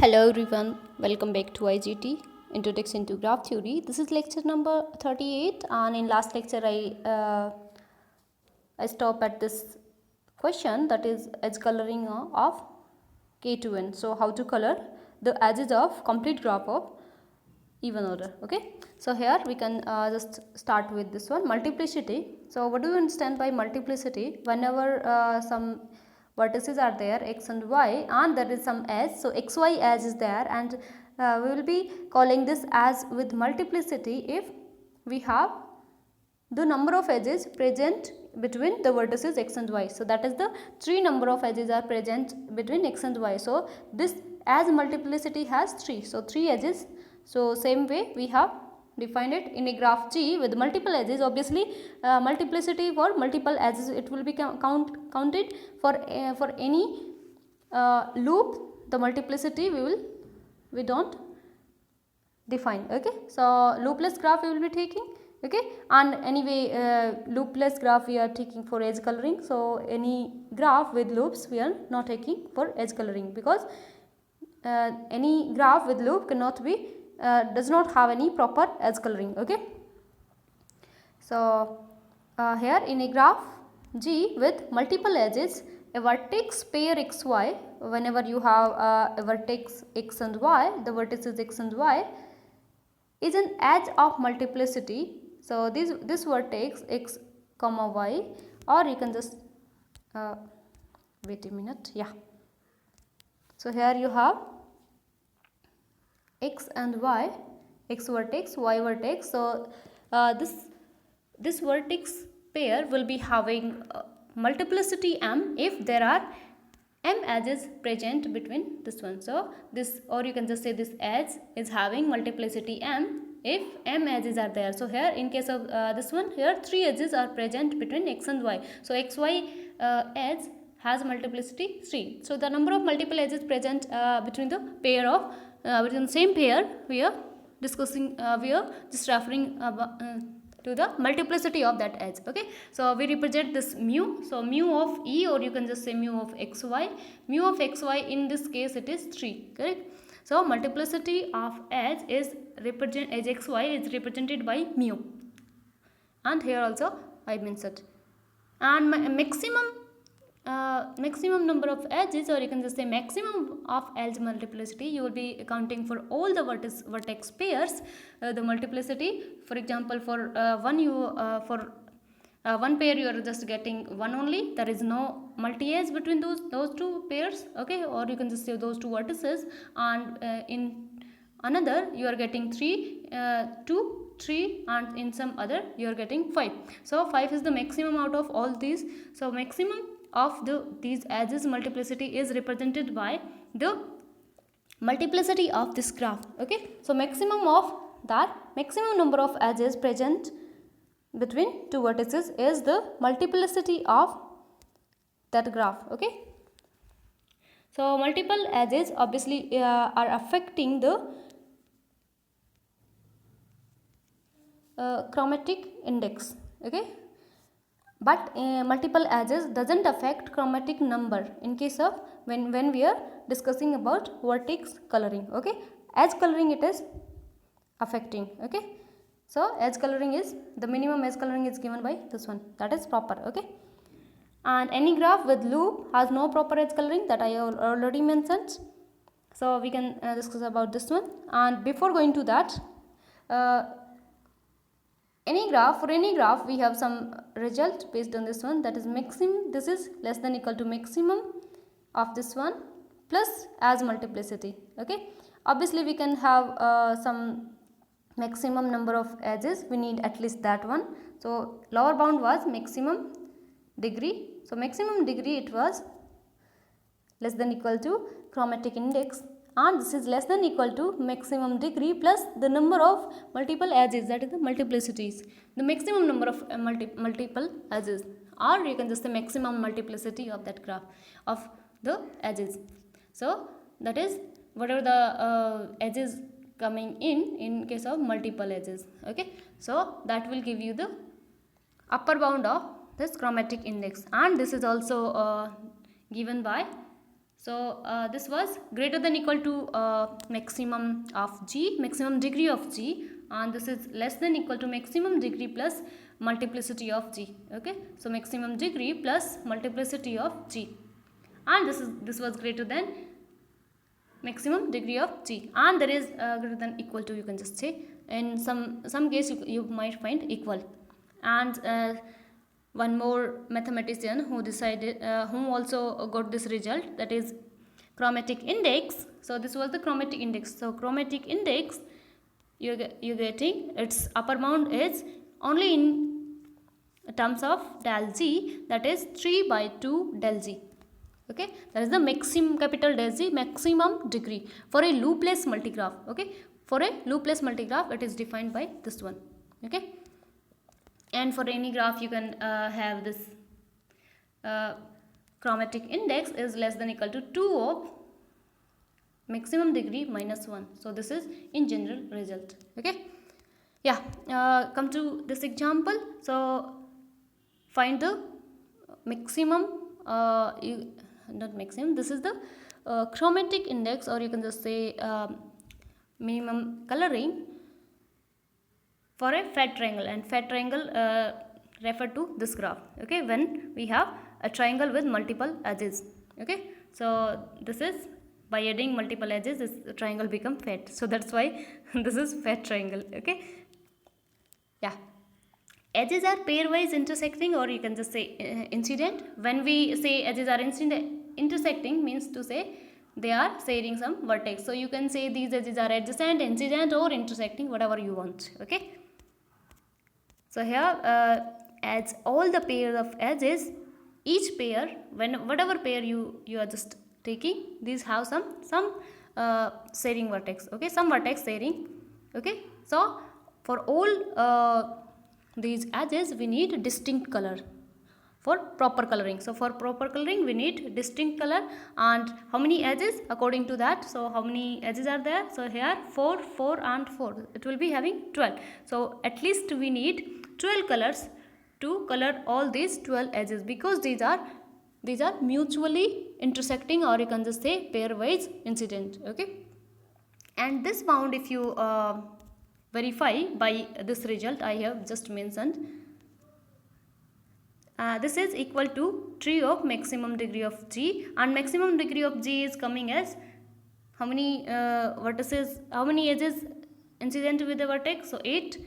Hello everyone, welcome back to IGT Introduction to Graph Theory. This is lecture number 38, and in last lecture I stopped at this question, that is edge coloring of K2n. So how to color the edges of complete graph of even order. Okay, so here we can just start with this one, multiplicity. So what do you understand by multiplicity? Whenever some vertices are there, x and y, and there is some edge, so xy edge is there, and we will be calling this as with multiplicity if we have the number of edges present between the vertices x and y. So that is the three number of edges are present between x and y. So this as multiplicity has 3, so 3 edges. So same way we have defined it in a graph G with multiple edges. Obviously multiplicity for multiple edges, it will be counted for any loop. The multiplicity we don't define. Okay, so loopless graph we will be taking. Okay, and anyway loopless graph we are taking for edge coloring. So any graph with loops we are not taking for edge coloring, because any graph with loop cannot be does not have any proper edge coloring. Okay, so here in a graph G with multiple edges, a vertex pair xy, whenever you have a vertex x and y, the vertices x and y is an edge of multiplicity. So this vertex x comma y, or you can just wait a minute, yeah. So here you have x and y, x vertex, y vertex. So this vertex pair will be having multiplicity m if there are m edges present between this one. So this, or you can just say this edge is having multiplicity m if m edges are there. So here in case of this one, here 3 edges are present between x and y. So xy edge has multiplicity 3. So the number of multiple edges present between the pair of within the same pair we are discussing, we are just referring to the multiplicity of that edge. Okay, so we represent this mu. So mu of E, or you can just say mu of xy. Mu of xy in this case it is 3, correct? So multiplicity of edge is represent edge xy is represented by mu, and here also I mentioned. And maximum number of edges, or you can just say maximum of edge multiplicity, you will be accounting for all the vertex pairs. The multiplicity, for example, for one pair you are just getting one only, there is no multi edge between those two pairs. Okay, or you can just say those two vertices, and in another you are getting 2, 3, and in some other you are getting 5. So 5 is the maximum out of all these. So maximum of these edges multiplicity is represented by the multiplicity of this graph. Okay, so maximum of that, maximum number of edges present between two vertices is the multiplicity of that graph. Okay, so multiple edges obviously are affecting the chromatic index. Okay, but multiple edges doesn't affect chromatic number in case of when we are discussing about vertex coloring. Okay, edge coloring it is affecting. Okay, so edge coloring is, the minimum edge coloring is given by this one, that is proper. Okay, and any graph with loop has no proper edge coloring, that I already mentioned. So we can discuss about this one. And before going to that, for any graph we have some result based on this one, that is maximum, this is less than equal to maximum of this one plus as multiplicity. Okay, obviously we can have some maximum number of edges, we need at least that one. So lower bound was maximum degree, so maximum degree it was less than equal to chromatic index, and this is less than equal to maximum degree plus the number of multiple edges, that is the multiplicities, the maximum number of multiple edges, or you can just say maximum multiplicity of that graph of the edges. So that is whatever the edges coming in case of multiple edges. Okay, so that will give you the upper bound of this chromatic index, and this is also given by So this was greater than equal to maximum of g, maximum degree of g, and this is less than equal to maximum degree plus multiplicity of g. Okay, so maximum degree plus multiplicity of g, and this was greater than maximum degree of g, and there is greater than equal to, you can just say in some case you might find equal. And one more mathematician who decided whom also got this result, that is chromatic index. So this was the chromatic index. So chromatic index, you're getting its upper bound is only in terms of del g, that is 3 by 2 del g. Okay, that is the maximum, capital del g, maximum degree for a loopless multigraph. Okay, for a loopless multigraph it is defined by this one. Okay, and for any graph you can have this chromatic index is less than equal to 2 of maximum degree minus 1. So this is in general result. Okay, yeah, come to this example. So find the maximum, not maximum, this is the chromatic index, or you can just say minimum coloring for a fat triangle, and fat triangle refer to this graph. Okay, when we have a triangle with multiple edges. Okay, so this is by adding multiple edges this triangle become fat, so that's why this is fat triangle. Okay, yeah, edges are pairwise intersecting, or you can just say incident. When we say edges are intersecting, means to say they are sharing some vertex. So you can say these edges are adjacent, incident, or intersecting, whatever you want. Okay, so here as all the pairs of edges, each pair, whatever pair you are just taking, these have some sharing vertex. Okay, some vertex sharing. Okay, so for all these edges we need distinct color for proper coloring. So for proper coloring we need distinct color. And how many edges according to that? So how many edges are there? So here 4, 4 and 4, it will be having 12. So at least we need 12 colors to color all these 12 edges, because these are mutually intersecting, or you can just say pairwise incident. Okay, and this bound, if you verify by this result I have just mentioned, this is equal to 3 of maximum degree of g, and maximum degree of g is coming as how many vertices, how many edges incident with the vertex? So 8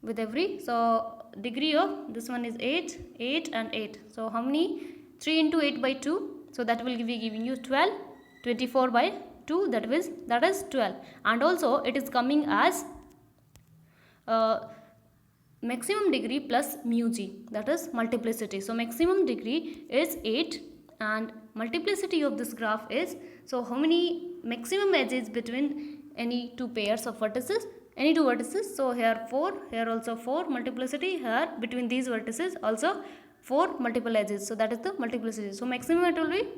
with every. So degree of this one is 8, 8 and 8. So how many? 3 into 8 by 2. So that will be giving you 12. 24 by 2, that is 12. And also it is coming as maximum degree plus mu g, that is multiplicity. So maximum degree is 8 and multiplicity of this graph is, so how many maximum edges between any two pairs of vertices? Any two vertices. So here 4, here also 4, multiplicity here between these vertices also 4 multiple edges. So that is the multiplicity. So maximum it will be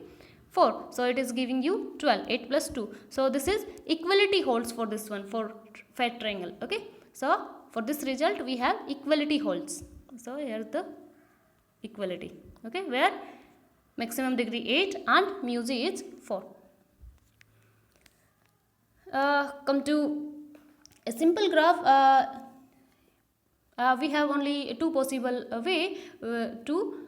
4. So it is giving you 12, 8 plus 2. So this is equality holds for this one, for fat triangle. Okay. So for this result we have equality holds. So here is the equality. Okay, where maximum degree 8 and mu g is 4. Come to a simple graph. We have only two possible way to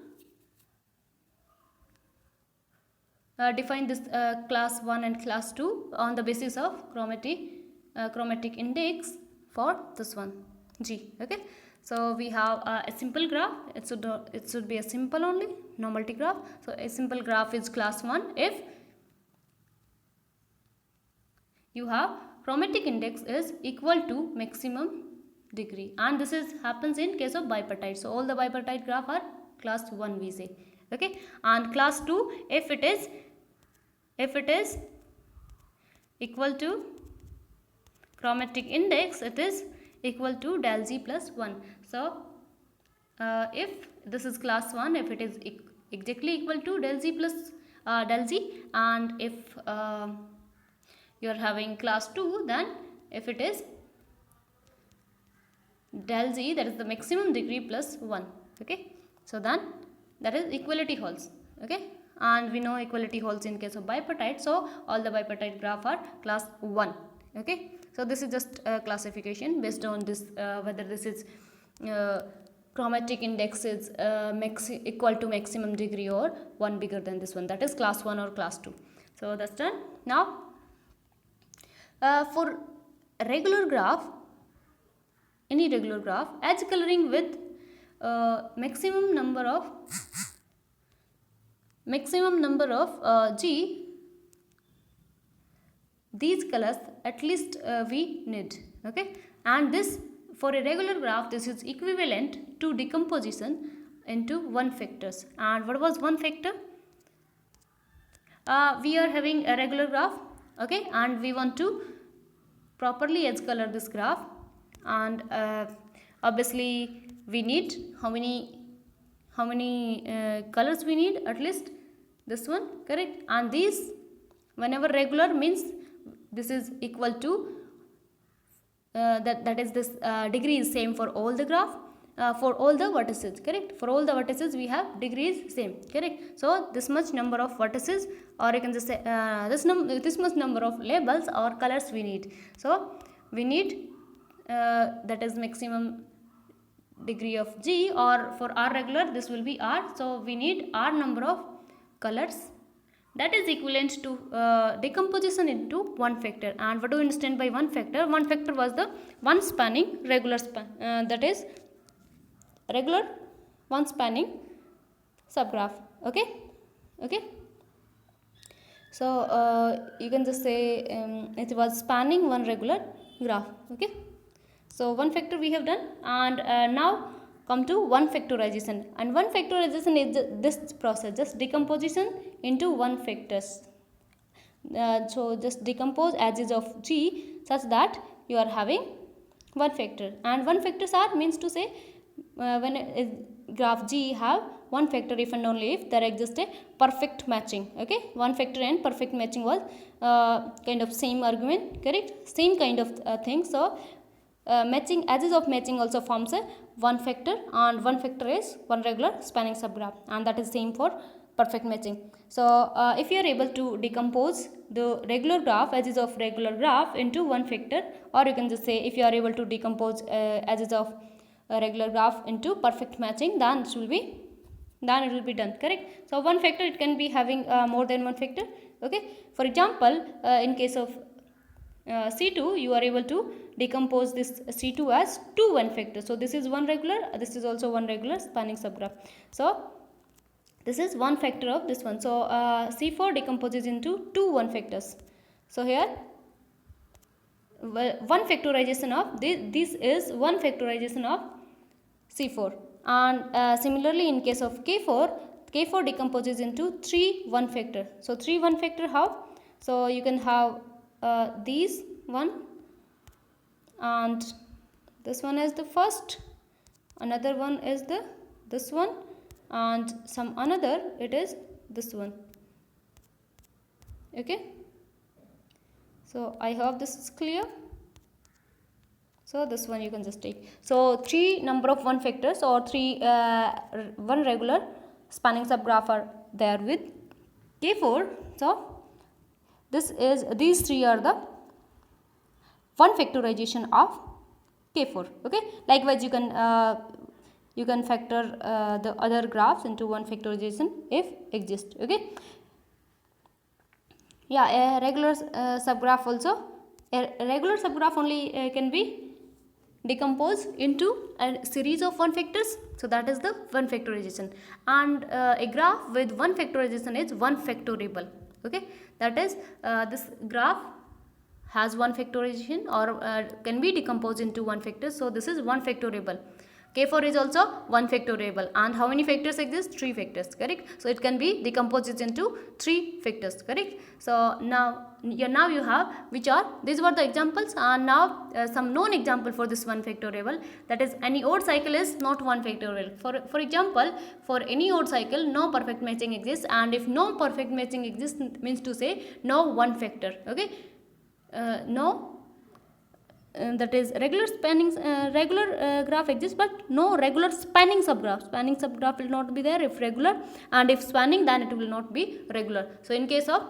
define this class 1 and class 2 on the basis of chromatic index for this one G. Okay, so we have a simple graph. It should be a simple only, no multigraph. So a simple graph is class 1 if you have chromatic index is equal to maximum degree, and this is happens in case of bipartite. So all the bipartite graph are class 1 we say. Okay, and class 2 if it is equal to chromatic index, it is equal to del G plus 1. So if this is class 1, if it is exactly equal to del G plus del G, and if you are having class 2, then if it is del G, that is the maximum degree plus 1. Okay, so then that is equality holds. Okay, and we know equality holds in case of bipartite, so all the bipartite graph are class 1. Okay, so this is just a classification based on this whether this is chromatic index is equal to maximum degree or one bigger than this one, that is class 1 or class 2. So that's done. Now for regular graph, any regular graph, edge coloring with maximum number of G, these colors at least we need. Okay, and this for a regular graph, this is equivalent to decomposition into one factors. And what was one factor? We are having a regular graph, okay, and we want to properly edge color this graph, and obviously we need how many colors we need? At least this one, correct? And these, whenever regular means this is equal to that is this degree is same for all the graph, for all the vertices, correct? For all the vertices we have degrees same, correct? So this much number of vertices, or you can just say this much number of labels or colors we need. So we need that is maximum degree of G, or for R regular this will be R, so we need R number of colors, that is equivalent to decomposition into one factor. And what do you understand by one factor? One factor was the one spanning regular span, that is regular one spanning subgraph. Okay, okay, so you can just say it was spanning one regular graph. Okay, so one factor we have done, and now come to one factorization. And one factorization is this process, just decomposition into one factors. So just decompose edges of G such that you are having one factor. And one factors are means to say when a graph G have one factor if and only if there exists a perfect matching. Okay, one factor and perfect matching was kind of same argument, correct? Same kind of thing. So matching, edges of matching also forms a one factor, and one factor is one regular spanning subgraph, and that is same for perfect matching. So if you are able to decompose the regular graph, edges of regular graph into one factor, or you can just say if you are able to decompose edges of a regular graph into perfect matching, then it will be done, correct? So one factor, it can be having more than one factor. Okay, for example in case of C2, you are able to decompose this C2 as two one factor. So this is one regular, this is also one regular spanning subgraph. So this is one factor of this one. So C4 decomposes into two one factors. So here one factorization of this is one factorization of C4. And similarly in case of K4 decomposes into three one factor. So three one factor how? So you can have these one, and this one is the first, another one is this one, and some another it is this one. Okay, so I hope this is clear. So this one you can just take. So three number of one factors or three one regular spanning subgraph are there with K4. So these three are the one factorization of K4. Okay, likewise you can factor the other graphs into one factorization if exist. Okay, yeah, a regular subgraph also, a regular subgraph only can be decomposed into a series of one factors. So that is the one factorization, and a graph with one factorization is one factorable. Okay, that is this graph has one factorization or can be decomposed into one factor. So this is one factorable. K4 is also one factorable, and how many factors exist? Three factors, correct? So it can be decomposed into three factors, correct? So now you have, which are, these were the examples, and now some known example for this one factorable, that is any odd cycle is not one factorial. For example, for any odd cycle no perfect matching exists, and if no perfect matching exists means to say no one factor. Okay, no that is regular graph exists, but no regular spanning subgraph. Spanning subgraph will not be there if regular, and if spanning, then it will not be regular. So in case of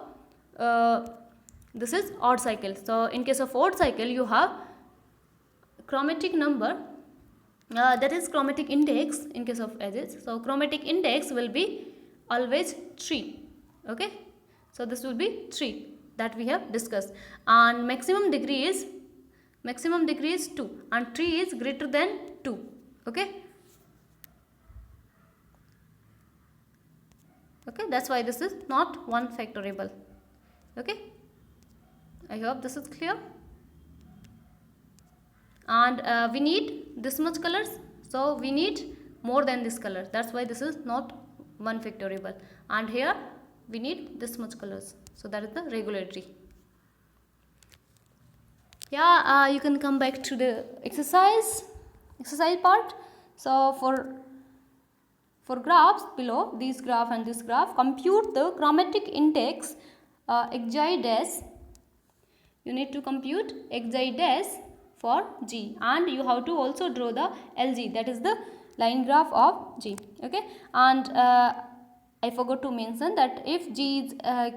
this is odd cycle. So in case of odd cycle, you have chromatic number, that is chromatic index in case of edges. So chromatic index will be always 3. Okay, so this will be 3 that we have discussed, and maximum degree is 2, and 3 is greater than 2. Okay, that's why this is not 1 factorable. Okay, I hope this is clear. And we need this much colors, so we need more than this color. That's why this is not 1 factorable. And here we need this much colors, so that is the regulatory. Yeah, you can come back to the exercise part. So for graphs below, this graph and this graph, compute the chromatic index xi dash. You need to compute xi dash for G, and you have to also draw the LG, that is the line graph of G. Okay, and I forgot to mention that if G is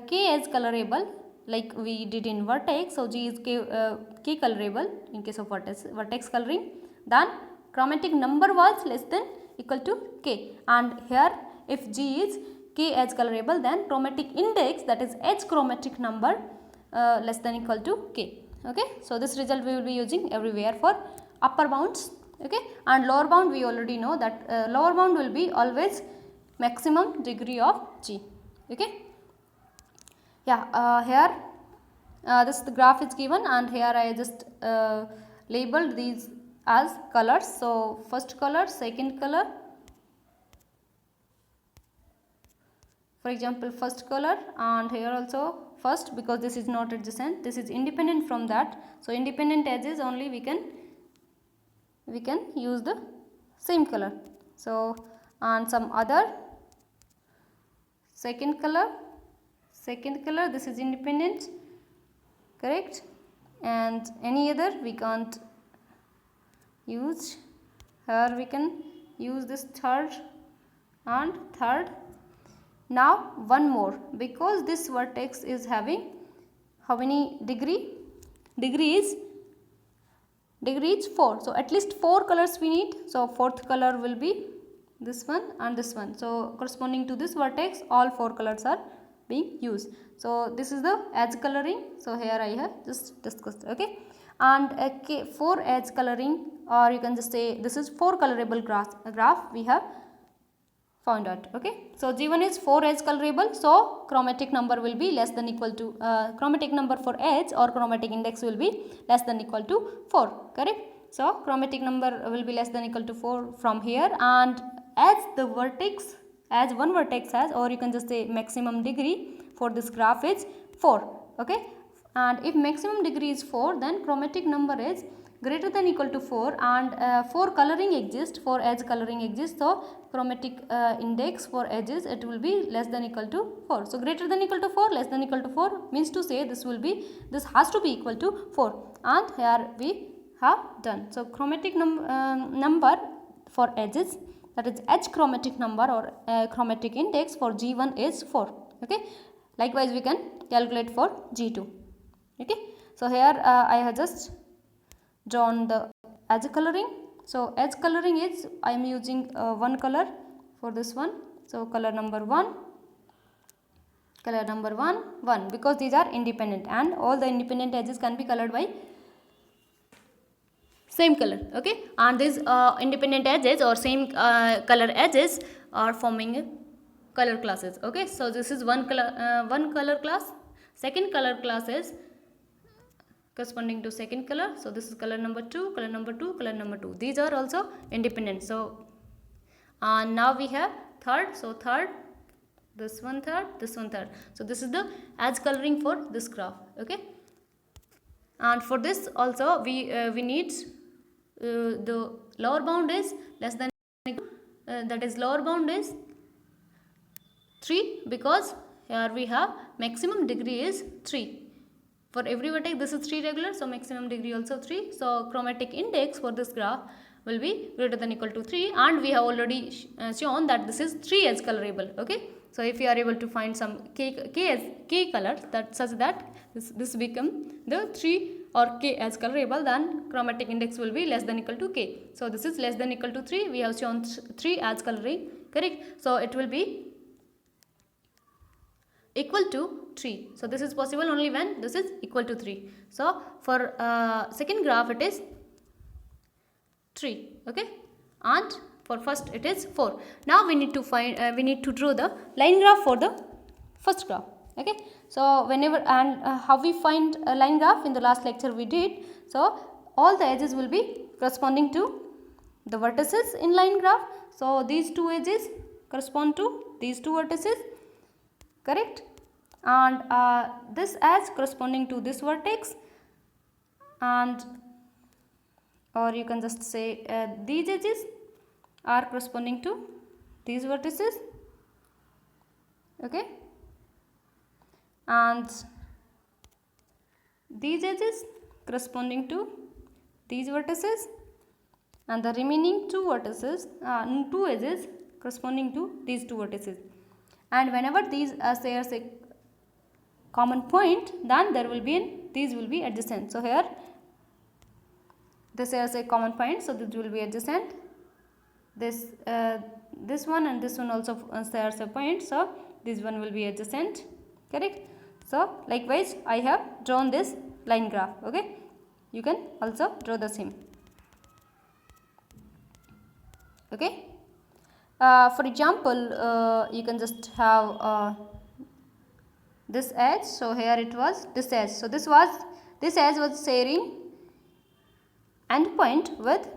K as colorable, like we did in vertex, so G is K colorable in case of vertex coloring, then chromatic number was less than equal to K, and here if G is K as colorable, then chromatic index, that is H chromatic number, less than equal to K. Okay, so this result we will be using everywhere for upper bounds. Okay, and lower bound we already know that lower bound will be always maximum degree of G. Okay, yeah, here this the graph is given, and here I just labeled these as colors. So first color, second color, for example first color, and here also first, because this is not adjacent, this is independent from that. So independent edges only we can use the same color. So and some other second color, this is independent, correct, and any other we can't use. Here we can use this third and third. Now one more, because this vertex is having how many degree? Degree is 4. So at least 4 colors we need. So fourth color will be this one and this one. So corresponding to this vertex, all 4 colors are being used. So this is the edge coloring. So here I have just discussed. Okay, and 4 edge coloring, or you can just say this is 4 colorable graph we have found out. Okay, so G1 is 4 edge colorable, so chromatic number will be less than equal to chromatic number for edge or chromatic index will be less than equal to 4, correct. So chromatic number will be less than equal to 4 from here, and as the vertex, as one vertex has, or you can just say maximum degree for this graph is 4. Okay, and if maximum degree is 4, then chromatic number is greater than equal to 4, and 4 coloring exists, 4 edge coloring exists. So chromatic index for edges, it will be less than equal to 4. So greater than equal to 4, less than equal to 4 means to say this has to be equal to 4, and here we have done. So chromatic number for edges, that is H chromatic number or chromatic index for G1 is 4. Okay, likewise we can calculate for G2. Okay, so here I have just drawn the edge coloring. So edge coloring is, I am using one color for this one. So color number 1, because these are independent, and all the independent edges can be colored by same color. Okay, and these independent edges or same color edges are forming color classes. Okay, so this is one color class. Second color class is corresponding to second color. So this is color number 2, color number 2, color number 2. These are also independent. So now we have third. So third, this one third, this one third. So this is the edge coloring for this graph. Okay, and for this also we need the lower bound is less than that is lower bound is 3, because here we have maximum degree is 3. For every vertex this is 3 regular, so maximum degree also 3. So chromatic index for this graph will be greater than equal to 3, and we have already shown that this is 3 edge colorable. Okay, so if you are able to find some k colors that such that this become the 3 or k as colorable, then chromatic index will be less than equal to k. So this is less than equal to 3, we have shown 3 as coloring, correct. So it will be equal to 3. So this is possible only when this is equal to 3. So for second graph it is 3, okay, and for first it is 4. Now we need to find we need to draw the line graph for the first graph. Okay, so whenever and how we find a line graph, in the last lecture we did. So all the edges will be corresponding to the vertices in line graph. So these two edges correspond to these two vertices, correct, and this edge corresponding to this vertex, and or you can just say these edges are corresponding to these vertices, okay, and these edges corresponding to these vertices, and the remaining two vertices, two edges corresponding to these two vertices. And whenever these shares a common point, then there will be these will be adjacent. So here this shares a common point, so this will be adjacent. This this one and this one also shares a point, so this one will be adjacent, correct. So likewise I have drawn this line graph. Okay, you can also draw the same. Okay, for example you can just have this edge. So here it was this edge, so this edge was sharing endpoint with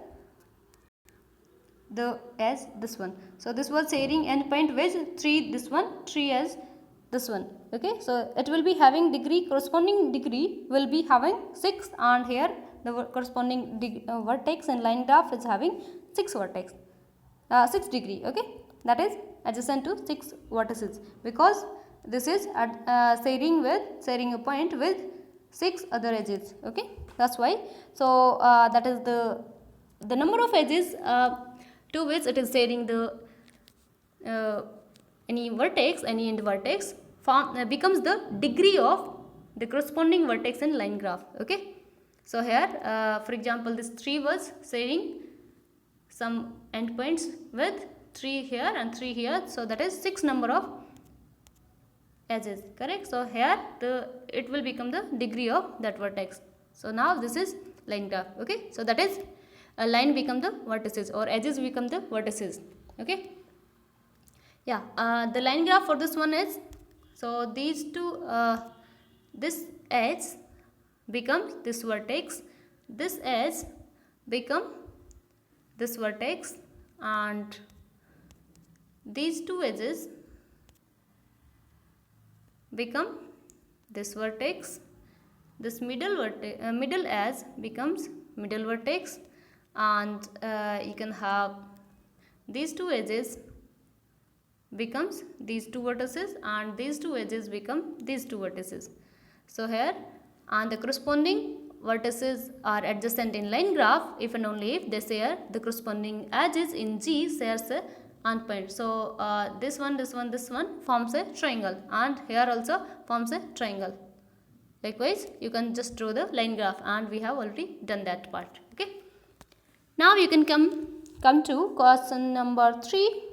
the edge this one. So this was sharing endpoint with 3 this one, 3 as this one. Okay, so it will be having degree, corresponding degree will be having 6, and here the corresponding vertex in line graph is having 6 vertex, 6 degree. Okay, that is adjacent to 6 vertices, because this is sharing a point with 6 other edges. Okay, that's why. So that is the number of edges to which it is sharing the any vertex, any end vertex becomes the degree of the corresponding vertex in line graph. Okay, so here for example this 3 was sharing some endpoints with 3 here and 3 here, so that is 6 number of edges, correct. So here it will become the degree of that vertex. So now this is line graph. Okay, so that is a line become the vertices or edges become the vertices. Okay, yeah, the line graph for this one is, so these two this edge becomes this vertex, this edge become this vertex, and these two edges become this vertex, this middle edge becomes middle vertex, and you can have these two edges becomes these two vertices, and these two edges become these two vertices. So here, and the corresponding vertices are adjacent in line graph if and only if they share the corresponding edges in G shares a endpoint. So this one forms a triangle, and here also forms a triangle. Likewise you can just draw the line graph, and we have already done that part. Okay, now you can come to question number 3.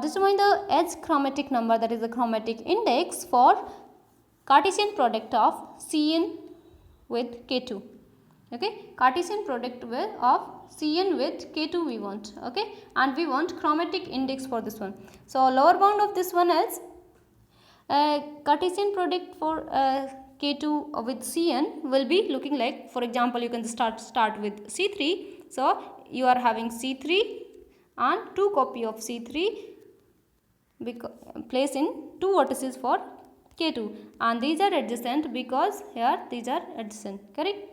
Determine the edge chromatic number, that is the chromatic index for Cartesian product of Cn with K2. Okay, Cartesian product of Cn with K2 we want. Okay, and we want chromatic index for this one. So lower bound of this one is Cartesian product for K2 with Cn will be looking like, for example you can start with C3. So you are having C3 and 2 copy of C3 place in 2 vertices for K2, and these are adjacent because here these are adjacent, correct.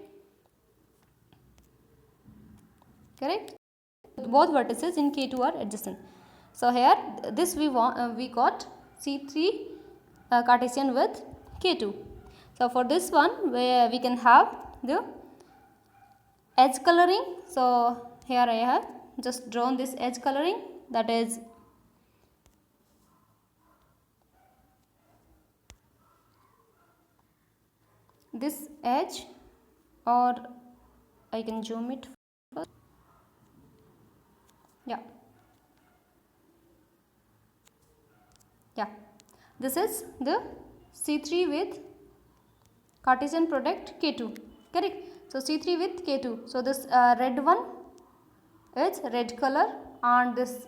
Both vertices in K2 are adjacent. So here this we got C3 Cartesian with K2. So for this one, where we can have the edge coloring. So here I have just drawn this edge coloring, that is this edge, or I can zoom it first. Yeah, this is the C3 with Cartesian product K2, correct. So C3 with K2. So this red one is red color, and this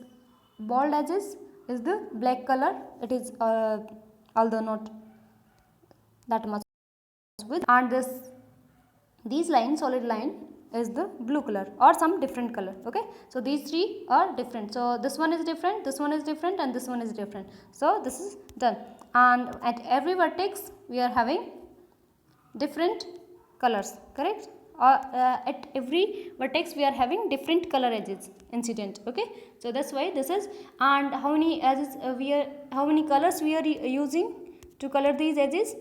bold edges is the black color. It is although not that much with, and these lines, solid line, is the blue color or some different color. Okay, so these three are different. So this one is different, this one is different, and this one is different. So this is done, and at every vertex we are having different colors, correct. At every vertex we are having different color edges incident. Okay, so that's why this is, and how many edges how many colors we are using to color these edges?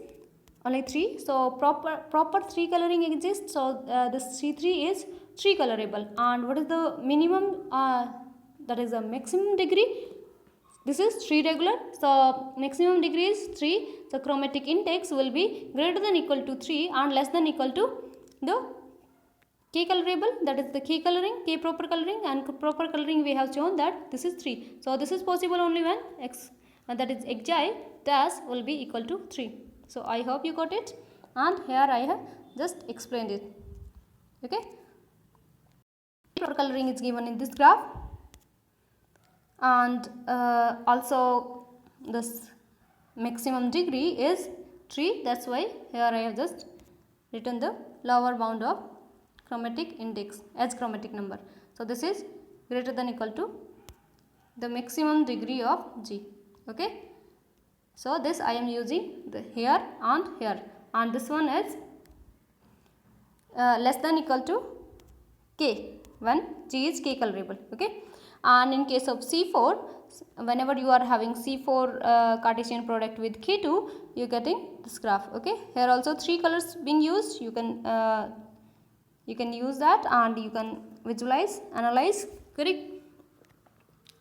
Only 3. So proper 3 coloring exists. So this C3 is 3 colorable. And what is the minimum, that is the maximum degree? This is 3 regular. So maximum degree is 3. So chromatic index will be greater than equal to 3 and less than equal to the K colorable, that is the K coloring, K proper coloring, and proper coloring we have shown that this is 3. So this is possible only when X, that is Xi dash will be equal to 3. So I hope you got it, and here I have just explained it. Okay, proper coloring is given in this graph, and also this maximum degree is 3. That's why here I have just written the lower bound of chromatic index as chromatic number. So this is greater than equal to the maximum degree of G. Okay, so this I am using the here and here, and this one is less than equal to K when G is K colorable. Okay, and in case of C4, whenever you are having C4 Cartesian product with K2, you are getting this graph. Okay, here also 3 colors being used. You can use that, and you can visualize, analyze, correct.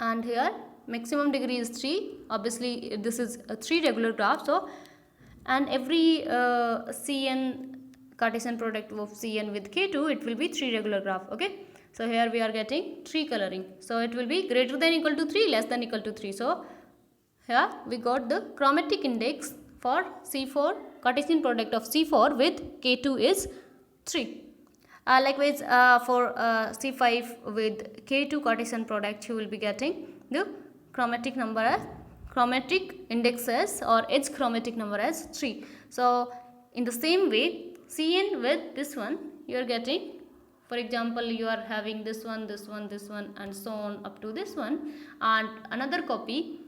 And here maximum degree is 3. Obviously this is a 3 regular graph. So, and every Cn Cartesian product of Cn with K2, it will be 3 regular graph. Okay, so here we are getting 3 coloring. So it will be greater than equal to 3, less than equal to 3. So here we got the chromatic index for C4 Cartesian product of C4 with K2 is 3. Likewise for C5 with K2 Cartesian product, you will be getting the chromatic number as chromatic index as, or edge chromatic number as 3. So in the same way, Cn with this one, you are getting, for example, you are having this one, this one, this one, and so on up to this one, and another copy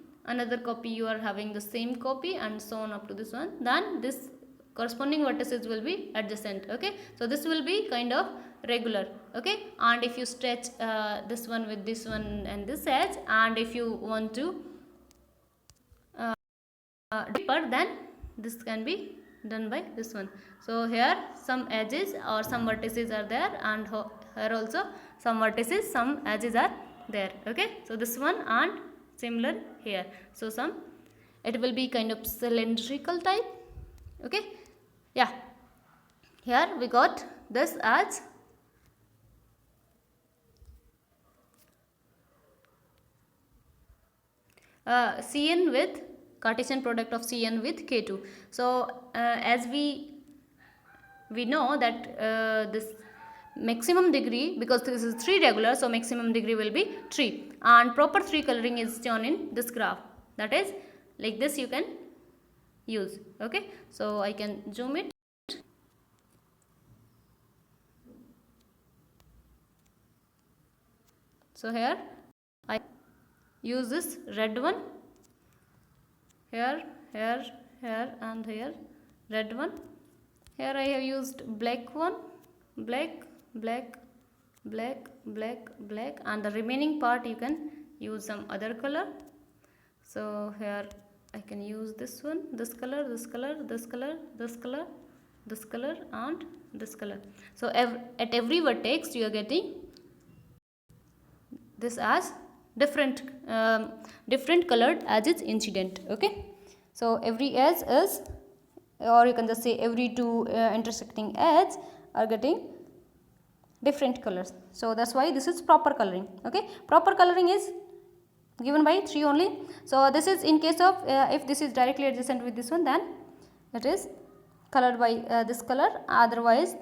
you are having the same copy, and so on up to this one. Then this corresponding vertices will be adjacent. Okay, so this will be kind of regular. Okay, and if you stretch this one with this one and this edge, and if you want to deeper, then this can be done by this one. So here some edges or some vertices are there, and here also some vertices, some edges are there. Okay, so this one and similar here. So some, it will be kind of cylindrical type. Okay, yeah, here we got this as Cn with Cartesian product of Cn with K2. So as we know that this maximum degree, because this is 3 regular, so maximum degree will be 3, and proper 3 coloring is shown in this graph. That is like this you can use. Okay, so I can zoom it. So here I use this red one, here, here, here, and here red one. Here I have used black one, black, black, black, black, black, and the remaining part you can use some other color. So here I can use this one, this color, this color, this color, this color, this color and this color. So at every vertex you are getting this as different colored edges incident. Okay, so every edge is, or you can just say every two intersecting edges are getting different colors. So that's why this is proper coloring. Okay, proper coloring is given by 3 only. So this is in case of if this is directly adjacent with this one, then it is colored by this color, otherwise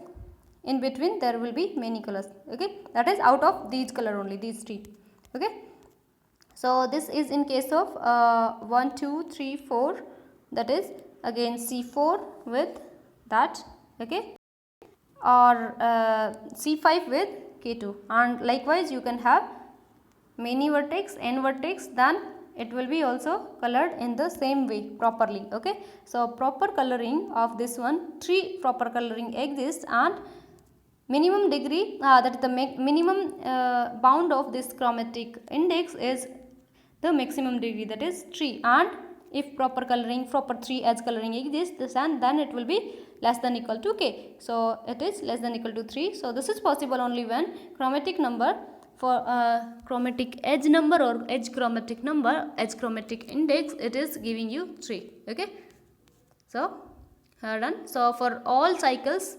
in between there will be many colors. Okay, that is out of these color only, these 3. Okay, so this is in case of 1 2 3 4, that is again C4 with that. Okay, or C5 with K2, and likewise you can have many vertex, n vertex, then it will be also colored in the same way properly. Okay, so proper coloring of this one, 3 proper coloring exists, and minimum degree that is the minimum bound of this chromatic index is the maximum degree, that is 3, and if proper coloring, proper 3 edge coloring exists, then it will be less than equal to k. So it is less than equal to 3. So this is possible only when chromatic number for chromatic edge number or edge chromatic number, edge chromatic index, it is giving you 3. Okay, so done. So for all cycles,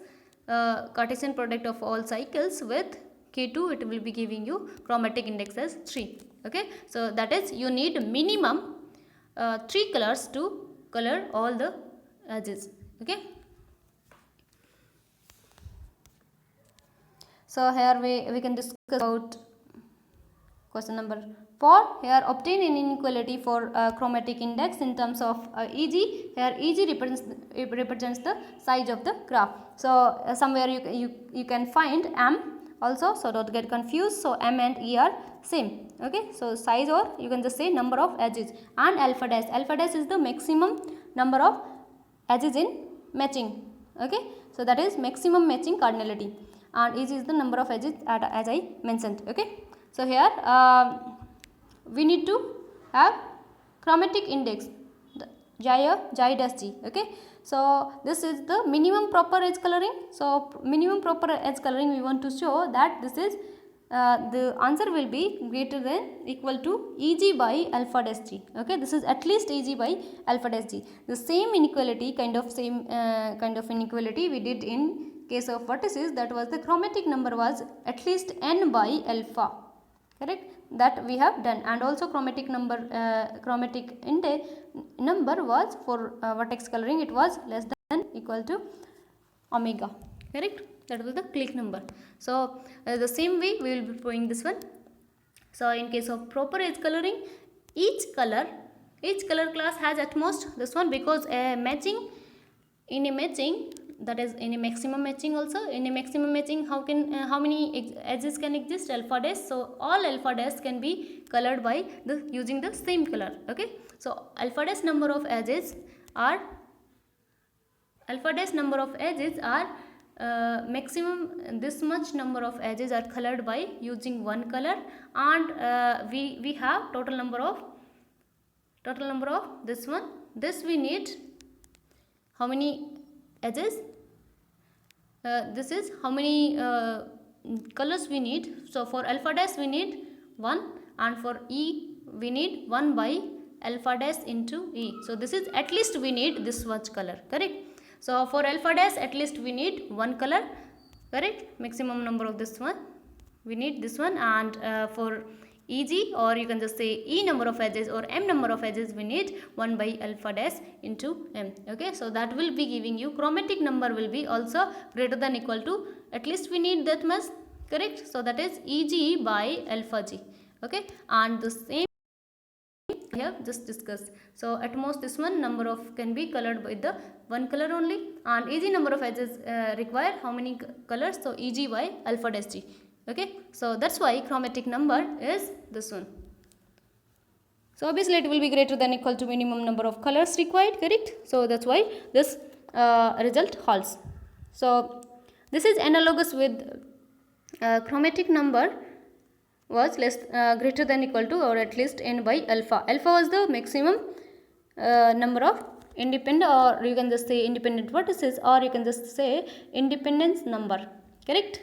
Cartesian product of all cycles with K2, it will be giving you chromatic index as 3. Okay, so that is you need minimum 3 colors to color all the edges. Okay, so here we can discuss about question number 4. Here obtain an inequality for chromatic index in terms of Eg. Here Eg represents the size of the graph. So somewhere you can find M also, so don't get confused. So M and E are same. Okay, so size, or you can just say number of edges, and alpha dash. Alpha dash is the maximum number of edges in matching. Okay, so that is maximum matching cardinality, and Eg is the number of edges as I mentioned. Okay, so here we need to have chromatic index Xi dash G. Okay, so this is the minimum proper edge coloring. So minimum proper edge coloring, we want to show that this is the answer will be greater than equal to Eg by alpha dash G. Okay, this is at least Eg by alpha dash G. The same inequality, kind of inequality we did in case of vertices, that was the chromatic number was at least n by alpha. Correct, that we have done, and also chromatic number chromatic index number was for vertex coloring, it was less than equal to omega. Correct, that was the clique number. So the same way we will be showing this one. So in case of proper edge coloring, each color class has at most this one, because matching, in a matching, that is in a maximum matching also, in a maximum matching how many edges can exist? Alpha dash. So all alpha dash can be colored by using the same color. Okay, so alpha dash number of edges are maximum, this much number of edges are colored by using one color, and we have total number of this one. This we need how many edges? This is how many colors we need. So for alpha dash we need 1, and for E we need 1 by alpha dash into E. So this is at least we need this much color. Correct. So for alpha dash at least we need 1 color. Correct. Maximum number of this one we need this one, and for Eg, or you can just say E number of edges or M number of edges, we need 1 by alpha dash into M. Okay, so that will be giving you chromatic number will be also greater than equal to, at least we need that much. Correct, so that is Eg by alpha G. Okay, and the same we have just discussed. So at most this one number of can be colored by the one color only, and Eg number of edges require how many colors? So Eg by alpha dash G. Okay, so that's why chromatic number is this one. So obviously it will be greater than equal to minimum number of colors required. Correct, so that's why this result holds. So this is analogous with chromatic number was greater than equal to, or at least n by alpha. Alpha was the maximum number of independent, or you can just say independent vertices, or you can just say independence number, correct.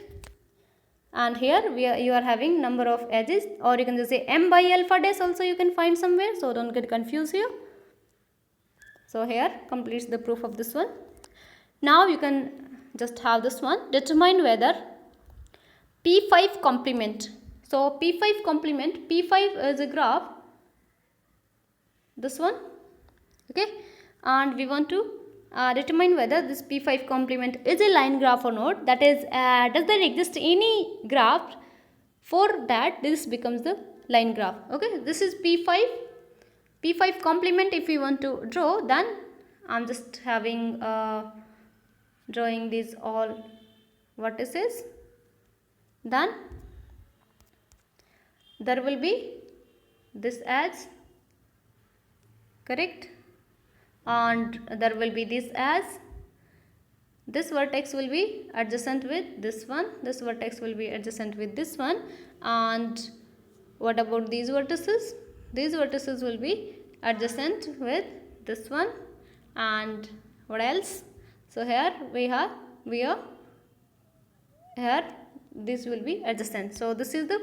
And here you are having number of edges, or you can just say m by alpha dash also you can find somewhere, so don't get confused here. So here completes the proof of this one. Now you can just have this one, determine whether P5 complement. So P5 complement, P5 is a graph, this one, okay, and we want to determine whether this P5 complement is a line graph or not, that is does there exist any graph, for that this becomes the line graph, okay. This is P5 complement. If we want to draw, then I am just having drawing these all vertices, then there will be this as, correct, and there will be this as, this vertex will be adjacent with this one, this vertex will be adjacent with this one, and what about these vertices? These vertices will be adjacent with this one, and what else? So here we are here this will be adjacent. So this is the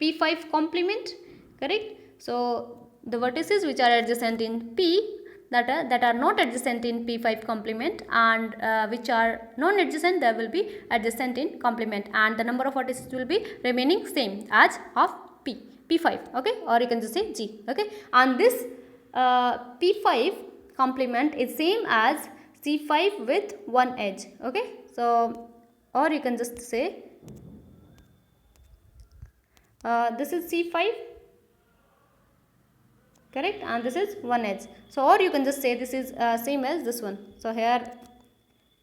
P5 complement, correct. So the vertices which are adjacent in P, that are not adjacent in P5 complement, and which are non-adjacent, they will be adjacent in complement, and the number of vertices will be remaining same as of P5, okay, or you can just say G, okay. And this P5 complement is same as C5 with one edge, okay. So or you can just say this is C5, correct, and this is one edge. So or you can just say this is same as this one. So here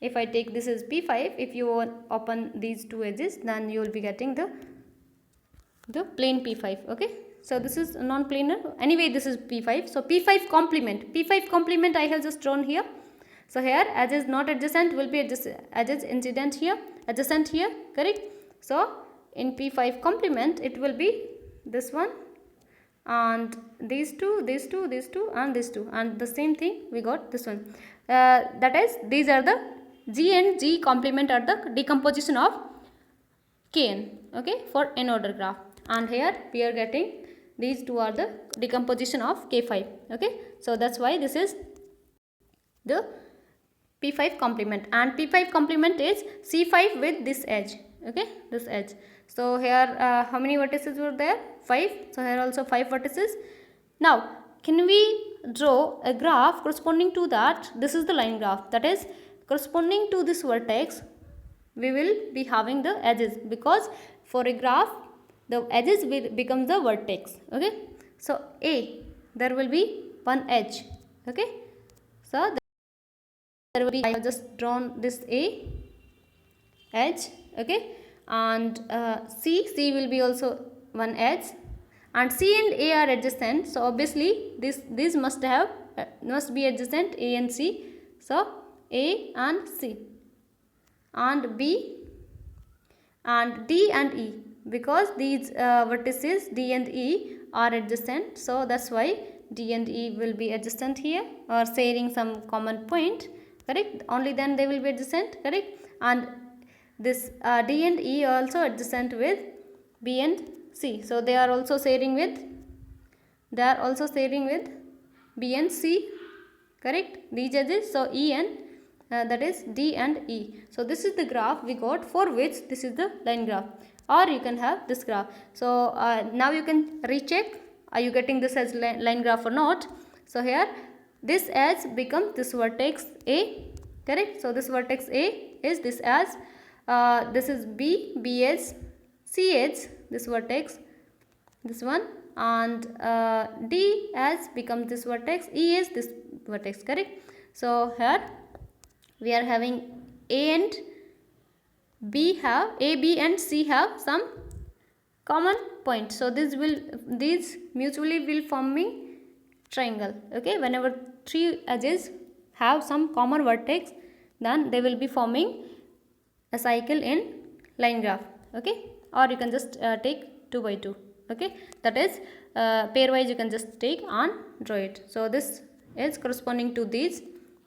if I take this is P5, if you open these two edges, then you will be getting the plane P5, okay. So this is non-planar, anyway this is P5. So P5 complement I have just drawn here. So here edges not adjacent will be edges incident here, adjacent here, correct. So in P5 complement it will be this one, and these two, these two, these two, and these two, and the same thing we got this one. That is, these are the G and G complement are the decomposition of Kn, okay, for n order graph, and here we are getting these two are the decomposition of K5, okay. So that's why this is the P5 complement, and P5 complement is C5 with this edge, okay, this edge. So here how many vertices were there? 5. So here also 5 vertices. Now can we draw a graph corresponding to that? This is the line graph, that is corresponding to this vertex we will be having the edges, because for a graph the edges will become the vertex, okay. So A, there will be one edge, okay. So there will be, I have just drawn this A edge, okay, and C will be also one edge, and C and A are adjacent, so obviously this must be adjacent, A and C. So A and C, and B and D and E, because these vertices D and E are adjacent, so that's why D and E will be adjacent here, or sharing some common point, correct, only then they will be adjacent, correct. And this D and E are also adjacent with B and C, so they are also sharing with B and C, correct, these edges. So E and that is D and E. So this is the graph we got, for which this is the line graph, or you can have this graph. So now you can recheck, are you getting this as line graph or not. So here this edge becomes this vertex A, correct. So this vertex A is this as this is B, B edge, C edge, this vertex, this one, and D as becomes this vertex, E is this vertex, correct. So here we are having A and B have, A, B and C have some common point. So these mutually will forming triangle, okay. Whenever three edges have some common vertex, then they will be forming a cycle in line graph, okay. Or you can just take 2 by 2, okay, that is pairwise you can just take and draw it. So this is corresponding to these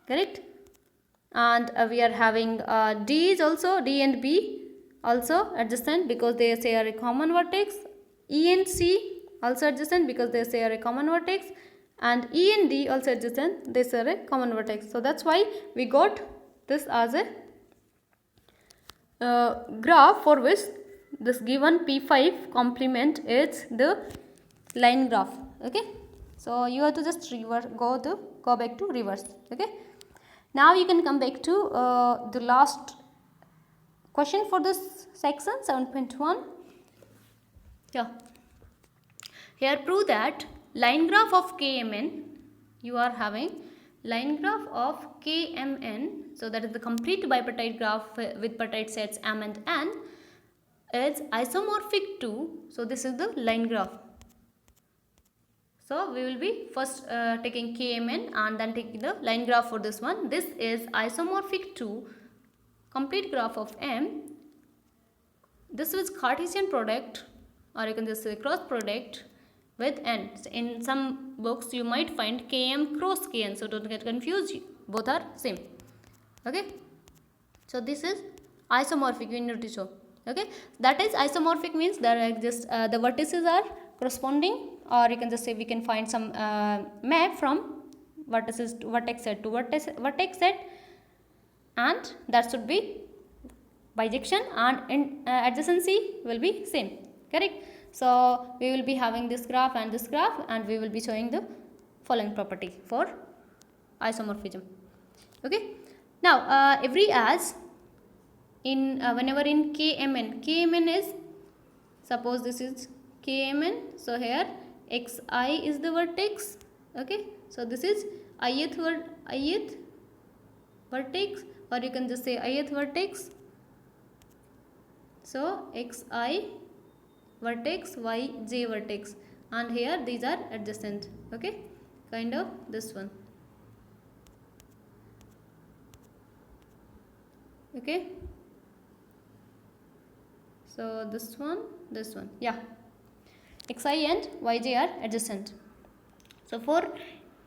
correct. And we are having D is also, D and B also adjacent because they share a common vertex. E and C also adjacent because they share a common vertex, and E and D also adjacent, they share a common vertex. So that's why we got this as a graph for which this given P5 complement is the line graph. Okay, so you have to just go back to reverse. Okay, now you can come back to the last question for this section 7.1. yeah, here prove that line graph of KMN, you are having line graph of KMN, so that is the complete bipartite graph with partite sets M and N, is isomorphic to, so this is the line graph. So we will be first taking KMN and then taking the line graph for this one. This is isomorphic to complete graph of M. This is Cartesian product, or you can just say cross product with N. So in some books you might find Km cross Kn, so don't get confused, both are same. Okay, so this is isomorphic, we need to show. Okay, that is isomorphic means there are just the vertices are corresponding, or you can just say we can find some map from vertices to vertex set to vertex set, and that should be bijection, and in adjacency will be same, correct. So we will be having this graph, and we will be showing the following property for isomorphism. Okay, now every as in whenever in KMN is, suppose this is KMN, so here xi is the vertex. Okay, so this is ith vertex, or you can just say ith vertex. So xi vertex, yj vertex, and here these are adjacent. Okay, kind of this one. Okay, so this one, yeah, xi and yj are adjacent. So for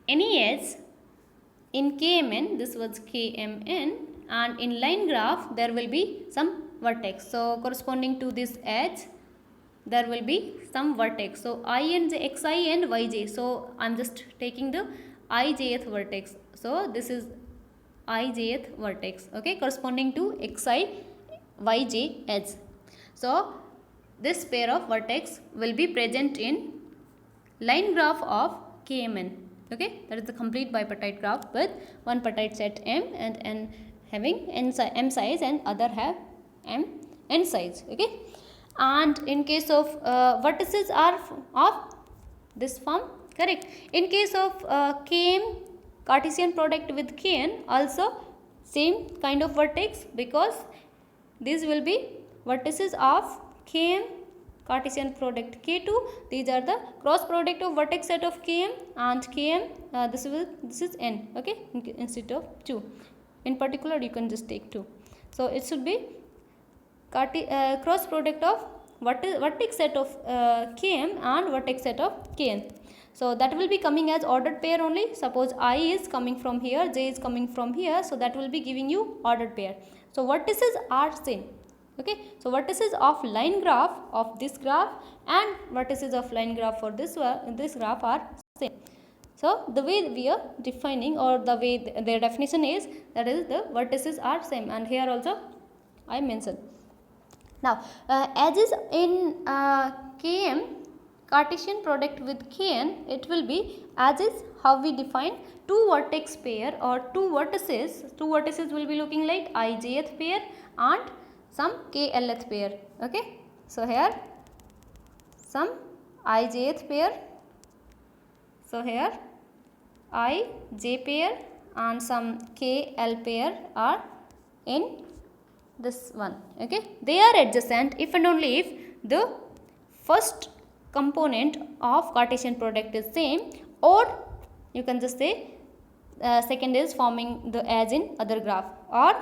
any edge in KMN, this was KMN, and in line graph there will be some vertex. So corresponding to this edge there will be some vertex. So I and j, xi and yj. So I am just taking the ijth vertex. So this is ijth vertex. Okay, corresponding to xi yj edge. So this pair of vertex will be present in line graph of KMN. Okay, that is the complete bipartite graph with one partite set M and N having M size and other have N size. Okay, and in case of vertices are of this form, correct. In case of Km Cartesian product with Kn, also same kind of vertex, because these will be vertices of Km Cartesian product K2. These are the cross product of vertex set of Km and Km. This is N. Okay, instead of 2. In particular, you can just take 2. So it should be cross product of vertex set of Km and vertex set of Kn. So that will be coming as ordered pair only. Suppose I is coming from here, j is coming from here, so that will be giving you ordered pair. So vertices are same. Okay, so vertices of line graph of this graph and vertices of line graph for this graph are same. So the way we are defining, or the way their definition is, that is the vertices are same, and here also I mentioned. Now edges in Km Cartesian product with Kn, it will be edges how we define two vertex pair or two vertices. Two vertices will be looking like ijth pair and some klth pair. Okay, so here some ijth pair, so here ij pair and some kl pair are in this one. Okay, they are adjacent if and only if the first component of Cartesian product is same, or you can just say second is forming the edge in other graph, or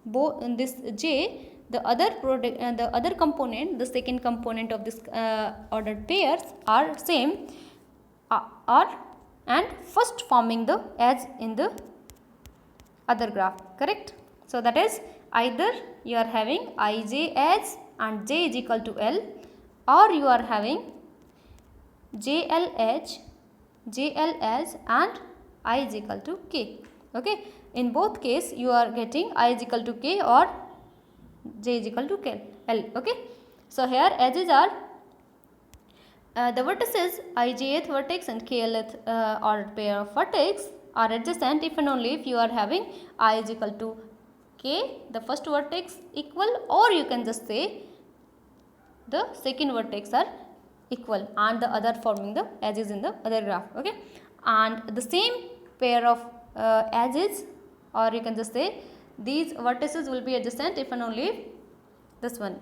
both this j, the other product, the other component, the second component of this ordered pairs are same, and first forming the edge in the other graph, correct? So that is either you are having ij as and j is equal to L, or you are having JL as and I is equal to K. Okay, in both case you are getting I is equal to K or J is equal to L. Okay, so here edges are the vertices ijth vertex and klth or pair of vertex are adjacent if and only if you are having I is equal to K, the first vertex equal, or you can just say the second vertex are equal and the other forming the edges in the other graph. Okay, and the same pair of edges, or you can just say these vertices will be adjacent if and only if this one,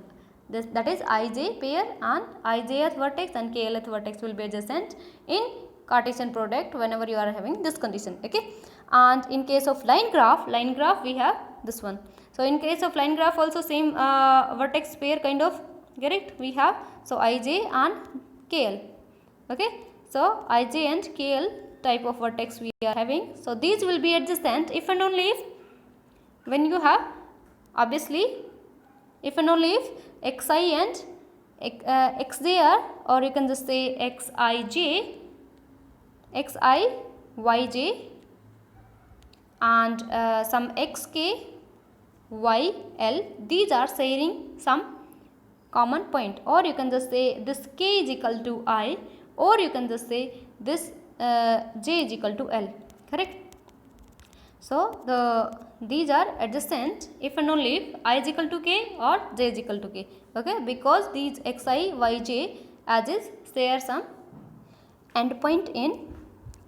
that is ij pair and ijth vertex and klth vertex will be adjacent in Cartesian product whenever you are having this condition. Okay, and in case of line graph we have this one. So in case of line graph also same vertex pair kind of, correct, we have, so ij and kl. Okay, so ij and kl type of vertex we are having. So these will be adjacent if and only if, when you have, obviously if and only if xi and xj are, or you can just say xij, xi, yj and some xk, yl, these are sharing some common point, or you can just say this k is equal to I, or you can just say this j is equal to L, correct? So these are adjacent if and only if I is equal to k or j is equal to k. Okay, because these xi, yj edges share some endpoint in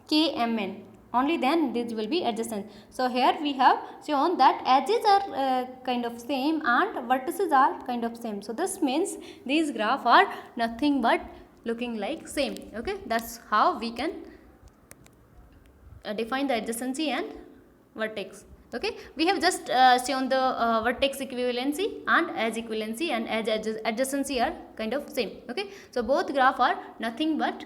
kmn, only then these will be adjacent. So here we have shown that edges are kind of same and vertices are kind of same. So this means these graph are nothing but looking like same. Okay, that's how we can define the adjacency and vertex. Okay, we have just shown the vertex equivalency and edge equivalency, and edge adjacency are kind of same. Okay, so both graph are nothing but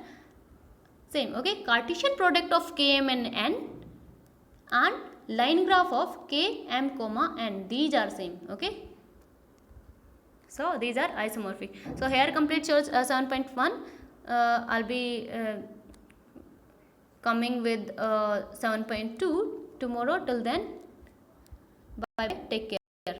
same. Okay, Cartesian product of km and n and line graph of km comma n, these are same. Okay, so these are isomorphic. So here complete shows 7.1. I'll be coming with 7.2 tomorrow. Till then, bye, take care.